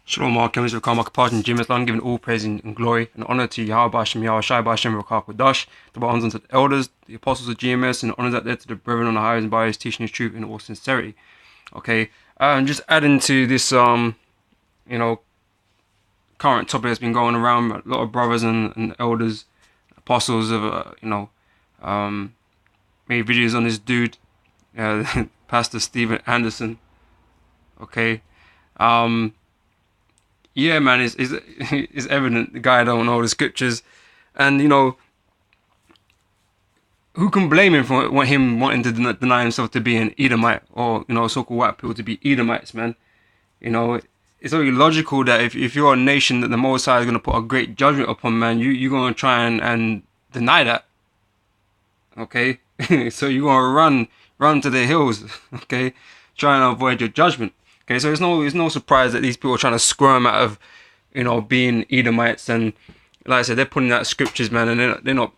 Shalom, all comers of Karma Kapaj, GMS London, giving all praise and glory and honor to Yahweh Hashem, Yahweh Shai Hashem, Rakakodash, the honors unto the elders, the apostles of GMS, and honors out there to the brethren on the highways and byways, teaching his truth in all sincerity. Okay, just adding to this, current topic that's been going around. A lot of brothers and elders, apostles have, made videos on this dude, Pastor Stephen Anderson. Okay, yeah, man, it's evident the guy don't know the scriptures, and who can blame him for him wanting to deny himself to be an Edomite, or so-called white people to be Edomites, man. It's only logical that if you're a nation that the Most High is going to put a great judgment upon, man, you're going to try and deny that. Okay, so you're going to run to the hills, okay, trying to avoid your judgment. Okay, so it's no surprise that these people are trying to squirm out of, being Edomites, and like I said, they're putting out scriptures, man, and they're not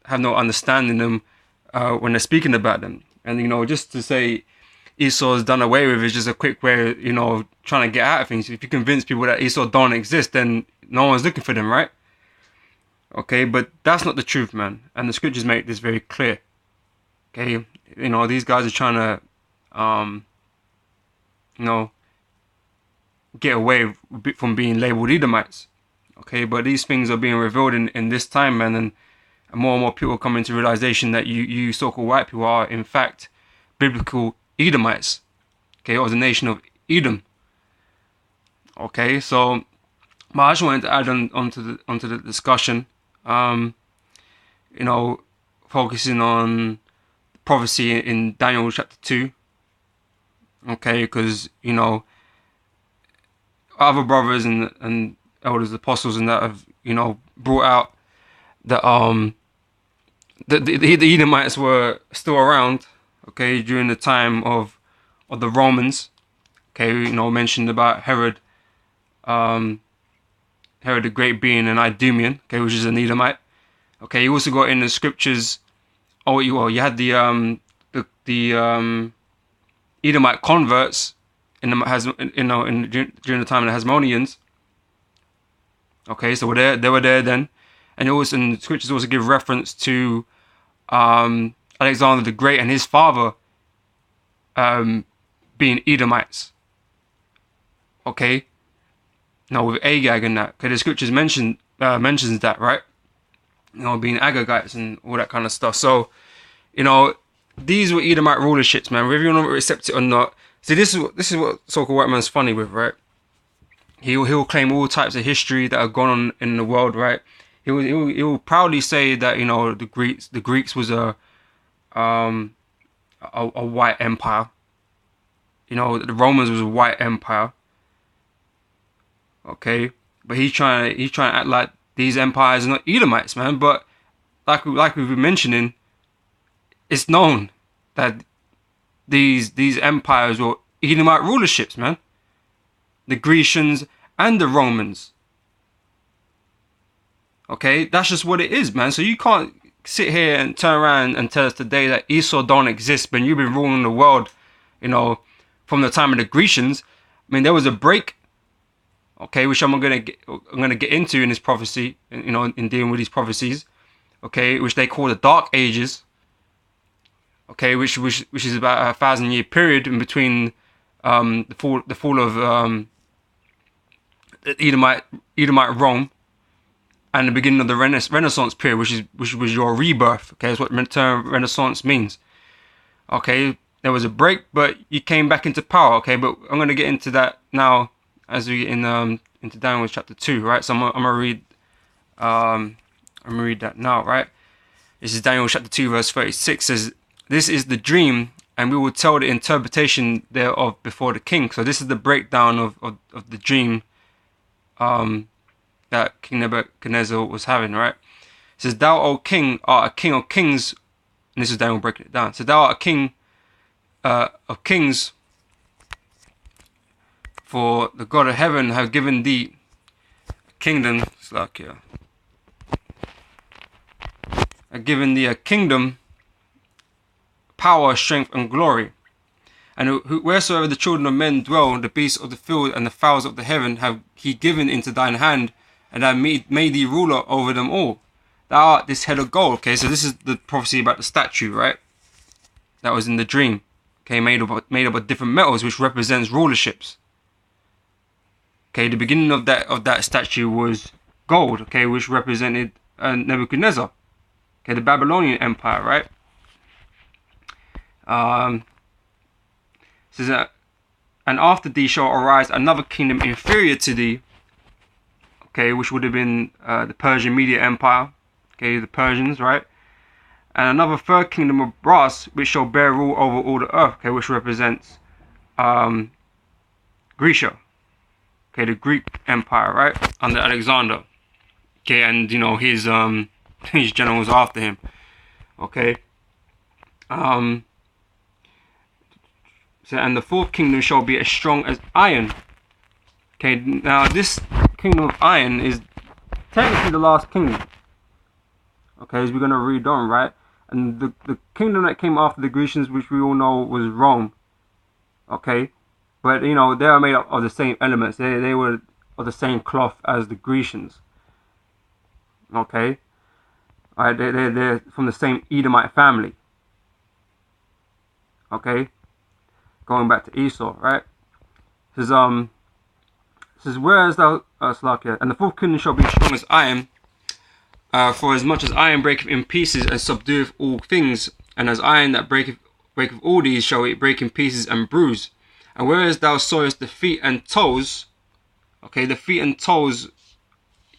have no understanding them when they're speaking about them. And just to say Esau is done away with is just a quick way, trying to get out of things. If you convince people that Esau don't exist, then no one's looking for them, right? Okay, but that's not the truth, man, and the scriptures make this very clear. Okay, these guys are trying to get away from being labeled Edomites. Okay, but these things are being revealed in this time, man, and more and more people come into realization that you so-called white people are in fact biblical Edomites, okay, or the nation of Edom. Okay, so but I just wanted to add onto the discussion, focusing on prophecy in Daniel chapter 2. Okay, because other brothers and elders, apostles, and that have brought out that the Edomites were still around. Okay, during the time of the Romans. Okay, mentioned about Herod, Herod the Great being an Idumean. Okay, which is an Edomite. Okay, you also got in the scriptures. You had the Edomite converts during the time of the Hasmoneans. Okay, so they were there then, and also in the scriptures also give reference to Alexander the Great and his father being Edomites. Okay, now with Agag and that. Okay, the scriptures mentions that, right? Being Agagites and all that kind of stuff. So, these were Edomite rulerships, man. Whether you want to accept it or not. See, this is what so-called white man's funny with, right? He'll claim all types of history that have gone on in the world, right? He'll proudly say that the Greeks was a white empire. The Romans was a white empire. Okay, but he's trying to act like these empires are not Edomites, man. But like we've been mentioning, it's known that these empires were Edomite rulerships, man. The Grecians and the Romans. Okay, that's just what it is, man. So you can't sit here and turn around and tell us today that Esau don't exist when you've been ruling the world, from the time of the Grecians. I mean, there was a break, okay, which I'm gonna get into in this prophecy, in dealing with these prophecies, okay, which they call the Dark Ages. Okay, which is about a 1,000-year period in between the fall of Edomite Rome and the beginning of the Renaissance period, which was your rebirth. Okay, that's what the term Renaissance means. Okay, there was a break, but you came back into power. Okay, but I'm gonna get into that now as we get into Daniel chapter 2, right? So I'm gonna read that now, right? This is Daniel chapter 2, verse 36. Says, "This is the dream, and we will tell the interpretation thereof before the king." So this is the breakdown of the dream that King Nebuchadnezzar was having, right? It says, "Thou, O king, art a king of kings," and this is Daniel breaking it down. So thou art a king of kings, for the God of heaven have given thee a kingdom. Given thee a kingdom, power, strength, and glory. And wheresoever the children of men dwell, the beasts of the field and the fowls of the heaven have he given into thine hand, and I made thee ruler over them all. Thou art this head of gold. Okay, so this is the prophecy about the statue, right? That was in the dream. Okay, made up of different metals, which represents rulerships. Okay, the beginning of that statue was gold. Okay, which represented Nebuchadnezzar. Okay, the Babylonian Empire, right? Says that, and after thee shall arise another kingdom inferior to thee. Okay, which would have been the Persian Media Empire. Okay, the Persians, right? And another third kingdom of brass, which shall bear rule over all the earth. Okay, which represents Grecia. Okay, the Greek Empire, right, under Alexander. Okay, and you know his generals after him. Okay. So, and the fourth kingdom shall be as strong as iron. Okay, now this kingdom of iron is technically the last kingdom. Okay, as we're going to read on, right? And the kingdom that came after the Grecians, which we all know was Rome. Okay, but you know, they are made up of the same elements. They were of the same cloth as the Grecians. Okay, all right, they're from the same Edomite family. Okay, going back to Esau, right? It says, whereas thou, and the fourth kingdom shall be strong as iron, for as much as iron breaketh in pieces and subdueth all things, and as iron that breaketh all these shall it break in pieces and bruise. And whereas thou sawest the feet and toes, okay, the feet and toes,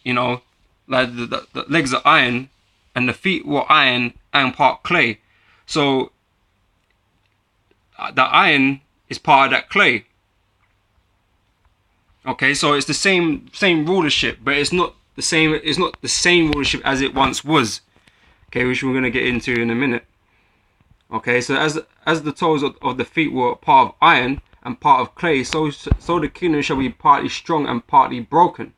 you know, like the legs are iron, and the feet were iron and part clay. So the iron is part of that clay. Okay, so it's the same rulership, but it's not the same. It's not the same rulership as it once was. Okay, which we're gonna get into in a minute. Okay, so as the toes of the feet were part of iron and part of clay, so the kingdom shall be partly strong and partly broken.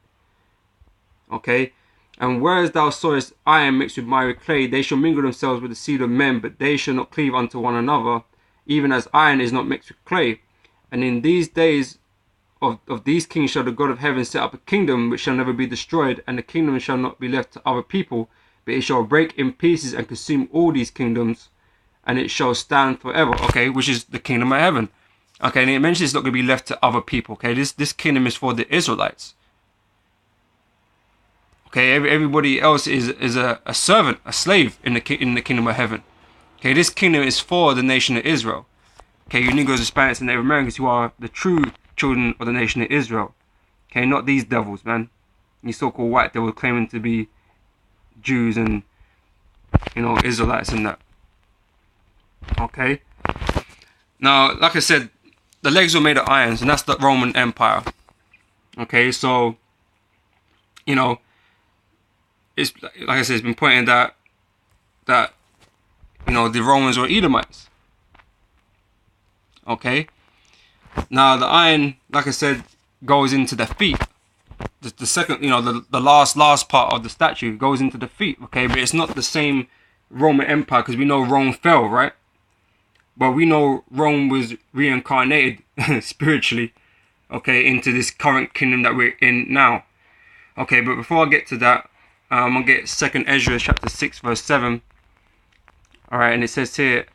Okay, and whereas thou sawest iron mixed with miry clay, they shall mingle themselves with the seed of men, but they shall not cleave unto one another, even as iron is not mixed with clay. And in these days of these kings shall the God of heaven set up a kingdom which shall never be destroyed, and the kingdom shall not be left to other people, but it shall break in pieces and consume all these kingdoms, and it shall stand forever. Okay, which is the kingdom of heaven. Okay, and it mentions it's not going to be left to other people. Okay, this kingdom is for the Israelites. Okay, everybody else is a servant, a slave in the kingdom of heaven. Okay, this kingdom is for the nation of Israel. Okay, you Negroes, Hispanics, and Native Americans who are the true children of the nation of Israel. Okay, not these devils, man. These so-called white devils claiming to be Jews and, you know, Israelites and that. Okay. Now, like I said, the legs were made of irons, and that's the Roman Empire. Okay, so, you know, it's like I said, it's been pointed out that you know the Romans were Edomites. Okay. Now the iron, like I said, goes into the feet. The second, you know, the last part of the statue goes into the feet. Okay, but it's not the same Roman Empire, because we know Rome fell, right? But we know Rome was reincarnated spiritually, okay, into this current kingdom that we're in now. Okay, but before I get to that, I'm gonna get 2nd Ezra chapter 6 verse 7. All right, and it says here,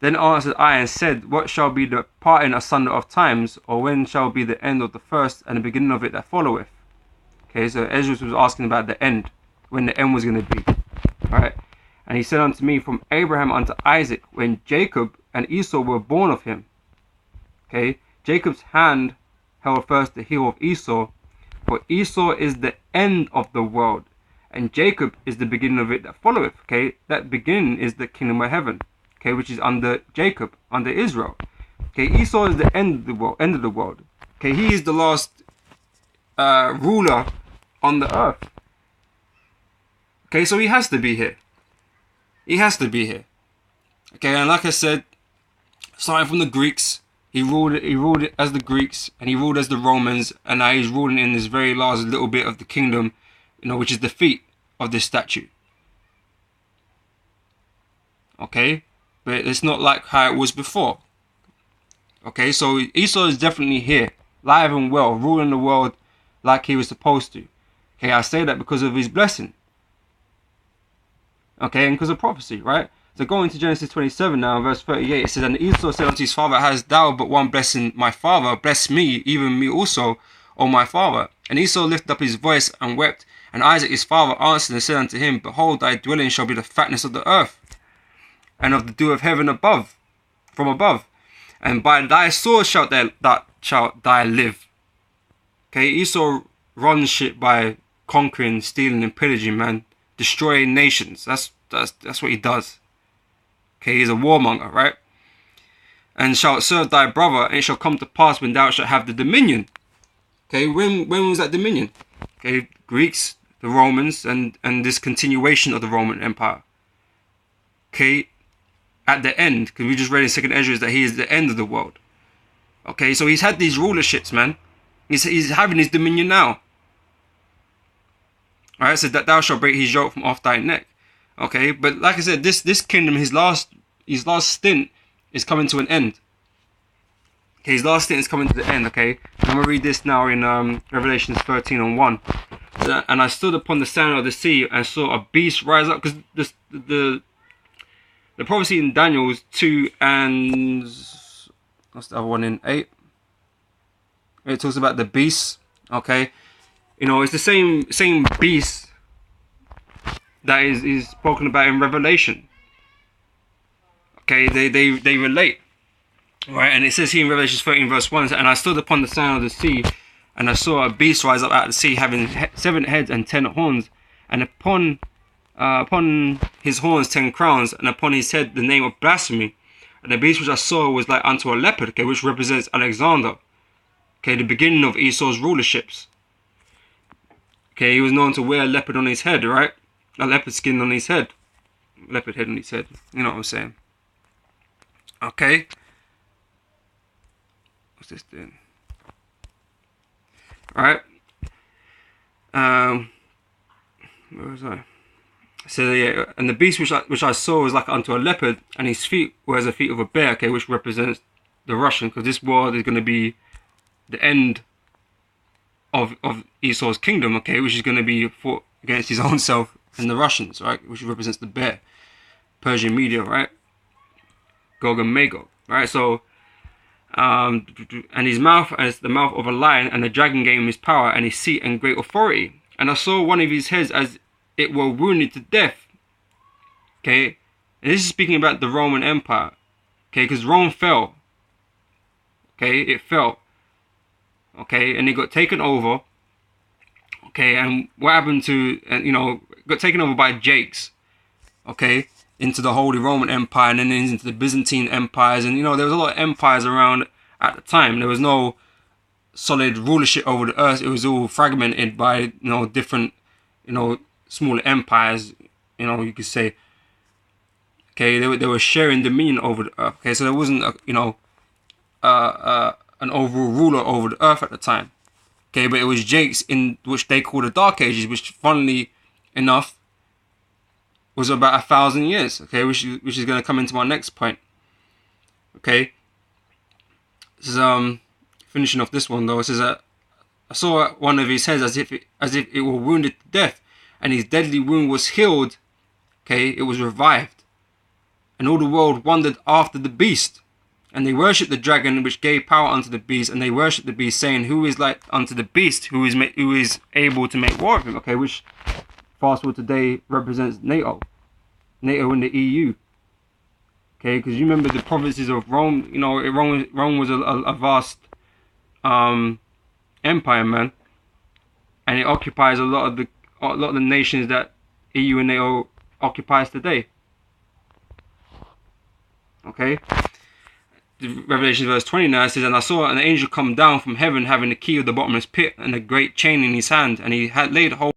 then answered I and said, what shall be the parting asunder of times, or when shall be the end of the first and the beginning of it that followeth? Okay, so Ezra was asking about the end, when the end was going to be. All right, and he said unto me, from Abraham unto Isaac, when Jacob and Esau were born of him. Okay, Jacob's hand held first the heel of Esau, for Esau is the end of the world, and Jacob is the beginning of it that followeth. Okay, that beginning is the kingdom of heaven. Okay, which is under Jacob, under Israel. Okay, Esau is the end of the world. Okay, he is the last ruler on the earth. Okay, so he has to be here. He has to be here. Okay, and like I said, starting from the Greeks, he ruled as the Greeks, and he ruled as the Romans, and now he's ruling in this very last little bit of the kingdom, you know, which is the feet of this statue. Okay, but it's not like how it was before. Okay, so Esau is definitely here, live and well, ruling the world like he was supposed to. Okay, I say that because of his blessing. Okay, and because of prophecy, right? So going to Genesis 27 now, verse 38, it says, And Esau said unto his father, Hast thou but one blessing, my father? Bless me, even me also, O my father. And Esau lifted up his voice and wept. And Isaac his father answered and said unto him, Behold, thy dwelling shall be the fatness of the earth, and of the dew of heaven above, from above. And by thy sword shalt thou live. Okay, Esau runs shit by conquering, stealing, and pillaging, man. Destroying nations. That's what he does. Okay, he's a warmonger, right? And shalt serve thy brother, and it shall come to pass when thou shalt have the dominion. Okay, when was that dominion? Okay, Greeks, the Romans, and this continuation of the Roman Empire. Okay, at the end, because we just read in 2nd Ezra that he is the end of the world. Okay, so he's had these rulerships, man. He's having his dominion now. Alright, so that thou shalt break his yoke from off thy neck. Okay, but like I said, this kingdom, his last stint is coming to an end. Okay, his last stint is coming to the end. Okay, I'm gonna read this now in Revelations 13:1. And I stood upon the sand of the sea and saw a beast rise up, because the prophecy in Daniel 2 and what's the other one in 8? It talks about the beast. Okay, you know, it's the same beast that is spoken about in Revelation. Okay, they relate, right? And it says here in Revelation 13 verse 1, and I stood upon the sand of the sea, and I saw a beast rise up out of the sea, having 7 heads and 10 horns, and upon his horns 10 crowns, and upon his head the name of blasphemy. And the beast which I saw was like unto a leopard, okay, which represents Alexander. Okay, the beginning of Esau's rulerships. Okay, he was known to wear a leopard on his head, right? A leopard skin on his head. Leopard head on his head. You know what I'm saying? Okay. What's this doing? Alright. Where was I? So yeah, and the beast which I saw was like unto a leopard, and his feet were as the feet of a bear, okay, which represents the Russian, because this world is going to be the end of Esau's kingdom, okay, which is going to be fought against his own self and the Russians, right, which represents the bear. Persian media, right? Gog and Magog, right? So, and his mouth as the mouth of a lion, and the dragon gave him his power and his seat and great authority. And I saw one of his heads as it were wounded to death. Okay, and this is speaking about the Roman Empire. Okay, because Rome fell. Okay, it fell. Okay, and it got taken over. Okay, and what happened to, you know, got taken over by Jakes. Okay, into the Holy Roman Empire, and then into the Byzantine empires, and you know there was a lot of empires around at the time. There was no solid rulership over the earth. It was all fragmented by, you know, different, you know, smaller empires. You know, you could say. Okay, they were sharing dominion over the earth. Okay, so there wasn't a, you know, an overall ruler over the earth at the time. Okay, but it was Jakes, in which they call the Dark Ages, which funnily enough was about 1,000 years. Okay, which is going to come into my next point. Okay, this is finishing off this one though. It says that I saw one of his heads as if it were wounded to death, and his deadly wound was healed. Okay, it was revived, and all the world wondered after the beast. And they worshipped the dragon, which gave power unto the beast, and they worshipped the beast, saying, "Who is like unto the beast, who is able to make war with him?" Okay, which fast forward today represents NATO in the EU. Okay, because you remember the provinces of Rome. You know, Rome was a vast empire, man, and it occupies a lot of the nations that EU and NATO occupies today. Okay. Revelation verse 29 says, and I saw an angel come down from heaven, having the key of the bottomless pit and a great chain in his hand, and he had laid hold